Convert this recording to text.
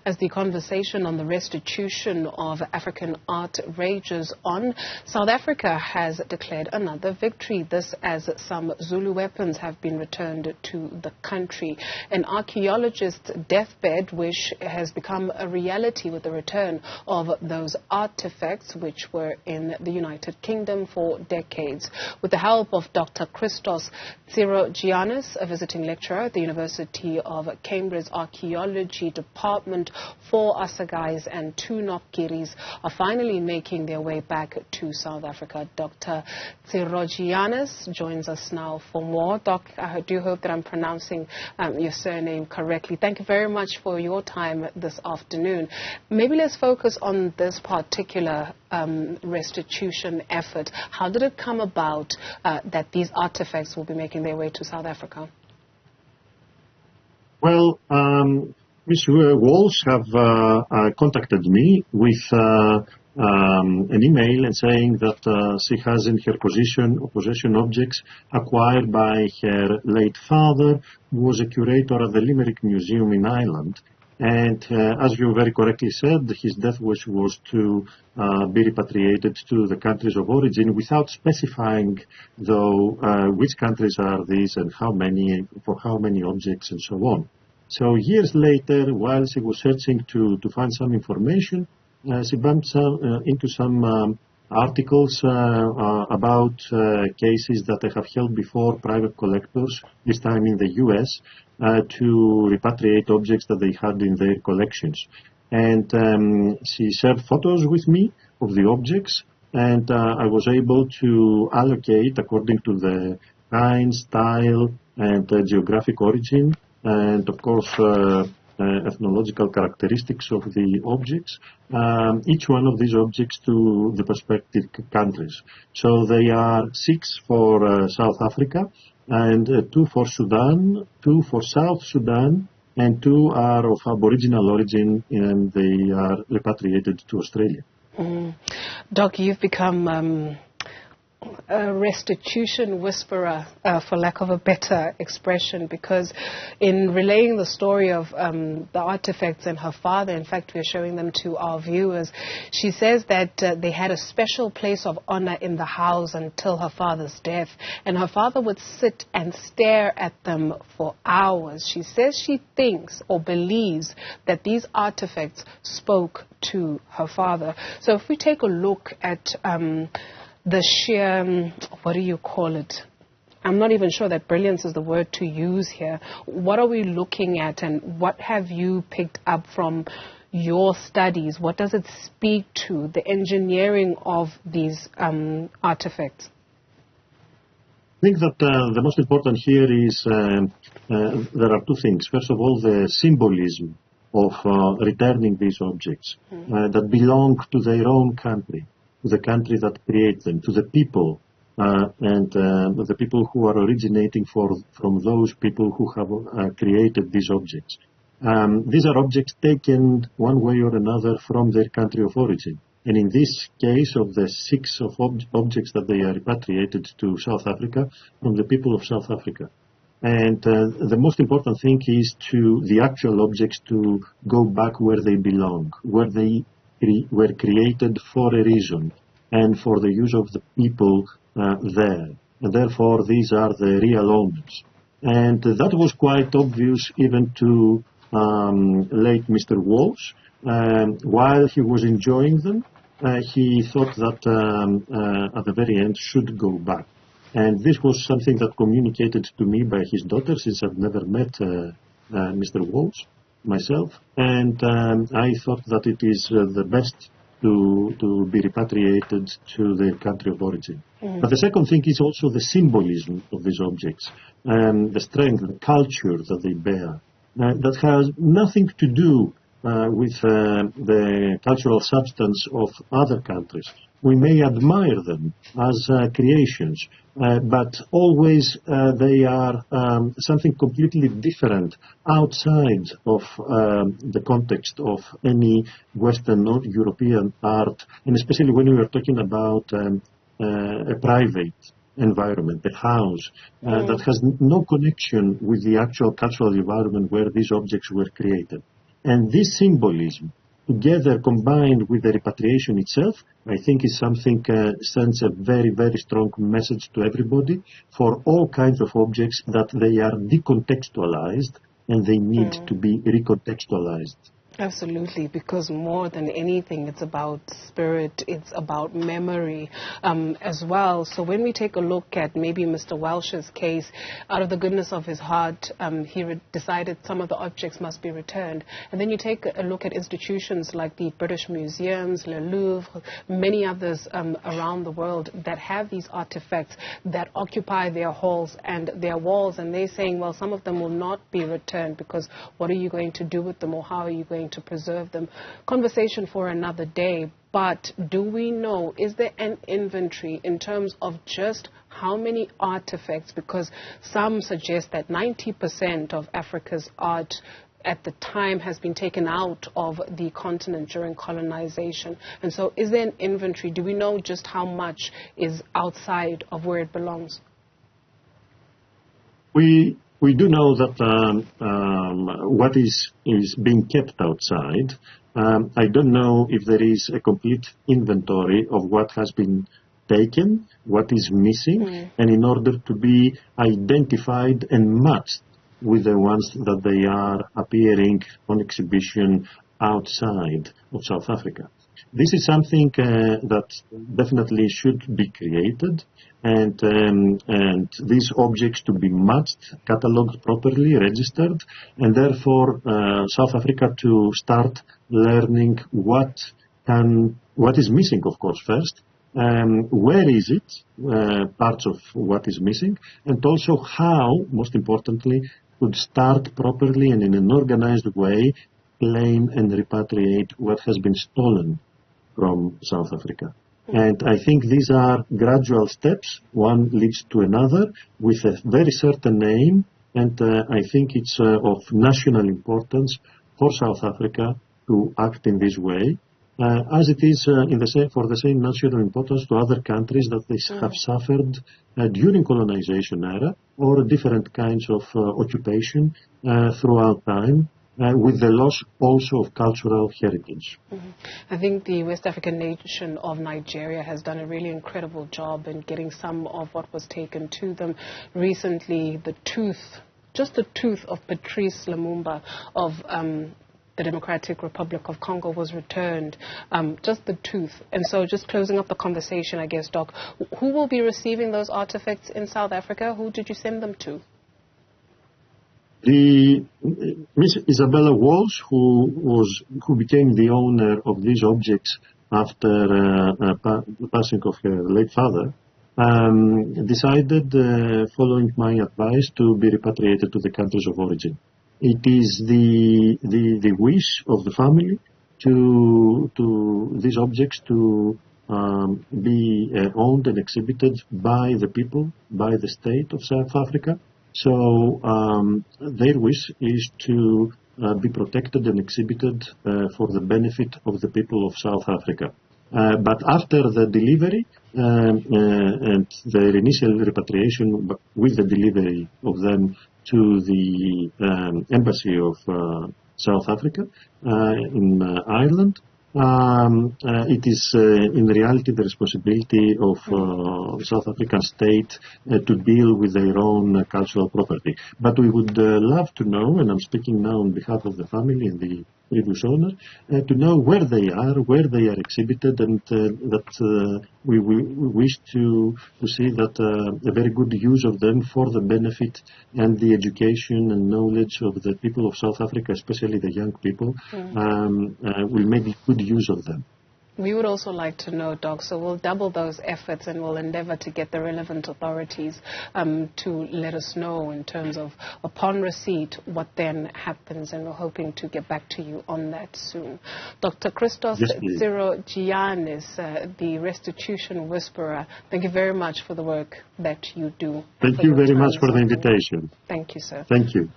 as the conversation on the restitution of African art rages on. South Africa has declared another victory, this as some Zulu weapons have been returned to the country. An archaeologist's deathbed wish has become a reality with the return of those artifacts which were in the United Kingdom for decades. With the help of Dr. Christos Tsirogiannis, a visiting lecturer at the University of Cambridge Archaeology Department, 4 Asagais and 2 Nopgiris are finally making their way back to South Africa. Dr. Tsirogiannis joins us now for more. Doc, I do hope that I'm pronouncing your surname correctly. Thank you very much for your time this afternoon. Maybe let's focus on this particular restitution effort. How did it come about that these artifacts will be making their way to South Africa? Well, Ms. Walsh have contacted me with an email and saying that she has in her possession objects acquired by her late father, who was a curator at the Limerick Museum in Ireland. And as you very correctly said, his death wish was to be repatriated to the countries of origin without specifying, though, which countries are these and how many, for how many objects and so on. So years later, while she was searching to find some information, she bumped into some articles about cases that they have held before private collectors, this time in the US, to repatriate objects that they had in their collections. And she shared photos with me of the objects, and I was able to allocate according to the kind, style, and geographic origin, and of course ethnological characteristics of the objects, each one of these objects to the respective countries. So they are 6 for South Africa, and 2 for Sudan, 2 for South Sudan, and 2 are of Aboriginal origin, and they are repatriated to Australia. Doc, you've become a restitution whisperer, for lack of a better expression, because in relaying the story of the artifacts and her father, in fact, we're showing them to our viewers, she says that they had a special place of honor in the house until her father's death, and her father would sit and stare at them for hours. She says she thinks or believes that these artifacts spoke to her father. So if we take a look at the sheer, what do you call it? I'm not even sure that brilliance is the word to use here. What are we looking at, and what have you picked up from your studies? What does it speak to, the engineering of these artifacts? I think that the most important here is there are 2 things. First of all, the symbolism of returning these objects that belong to their own country, to the country that creates them, to the people, and the people who are originating from those people who have created these objects. These are objects taken one way or another from their country of origin. And in this case of the 6 of objects that they are repatriated to South Africa, from the people of South Africa. And the most important thing is to the actual objects to go back where they belong, where they were created for a reason and for the use of the people there. And therefore, these are the real owners. And that was quite obvious even to late Mr. Walsh. While he was enjoying them, he thought that at the very end should go back. And this was something that communicated to me by his daughter, since I've never met Mr. Walsh myself, and I thought that it is the best to be repatriated to the country of origin. But the second thing is also the symbolism of these objects, the strength, the culture that they bear, that has nothing to do with the cultural substance of other countries. We may admire them as creations, but always they are something completely different outside of the context of any Western or European art, and especially when we are talking about a private environment, a house that has no connection with the actual cultural environment where these objects were created. And this symbolism, together combined with the repatriation itself, I think is something sends a very, very strong message to everybody for all kinds of objects that they are decontextualized and they need to be recontextualized. Absolutely, because more than anything, it's about spirit, it's about memory as well. So when we take a look at maybe Mr. Welsh's case, out of the goodness of his heart, he decided some of the objects must be returned. And then you take a look at institutions like the British Museums, Le Louvre, many others around the world that have these artifacts that occupy their halls and their walls. And they're saying, well, some of them will not be returned because what are you going to do with them, or how are you going to preserve them? Conversation for another day. But do we know, is there an inventory in terms of just how many artifacts? Because some suggest that 90% of Africa's art at the time has been taken out of the continent during colonization. And so is there an inventory? Do we know just how much is outside of where it belongs? We do know that what is being kept outside. I don't know if there is a complete inventory of what has been taken, what is missing, and in order to be identified and matched with the ones that they are appearing on exhibition outside of South Africa. This is something that definitely should be created, and these objects to be matched, catalogued properly, registered, and therefore South Africa to start learning what is missing, of course, first. Where is it, parts of what is missing, and also how, most importantly, could start properly and in an organized way claim and repatriate what has been stolen from South Africa. And I think these are gradual steps. One leads to another with a very certain aim, and I think it's of national importance for South Africa to act in this way, as it is for the same national importance to other countries that they have suffered during colonization era or different kinds of occupation throughout time. With the loss also of cultural heritage. I think the West African nation of Nigeria has done a really incredible job in getting some of what was taken to them. Recently, the tooth of Patrice Lumumba of the Democratic Republic of Congo was returned, just the tooth. And so just closing up the conversation, I guess, Doc, who will be receiving those artifacts in South Africa? Who did you send them to? Miss Isabella Walsh, who became the owner of these objects after the passing of her late father, decided, following my advice, to be repatriated to the countries of origin. It is the wish of the family to these objects to be owned and exhibited by the people, by the state of South Africa. So their wish is to be protected and exhibited for the benefit of the people of South Africa. But after the delivery and their initial repatriation with the delivery of them to the embassy of South Africa in Ireland, it is in reality the responsibility of South African state to deal with their own cultural property. But we would love to know, and I'm speaking now on behalf of the family and the previous owner, to know where they are exhibited, and that we wish to see that a very good use of them for the benefit and the education and knowledge of the people of South Africa, especially the young people, will make good use of them. We would also like to know, Doc, so we'll double those efforts and we'll endeavor to get the relevant authorities to let us know in terms of, upon receipt, what then happens, and we're hoping to get back to you on that soon. Dr. Christos Tsirogiannis, the restitution whisperer, thank you very much for the work that you do. Thank you very much for the invitation. Thank you, sir. Thank you.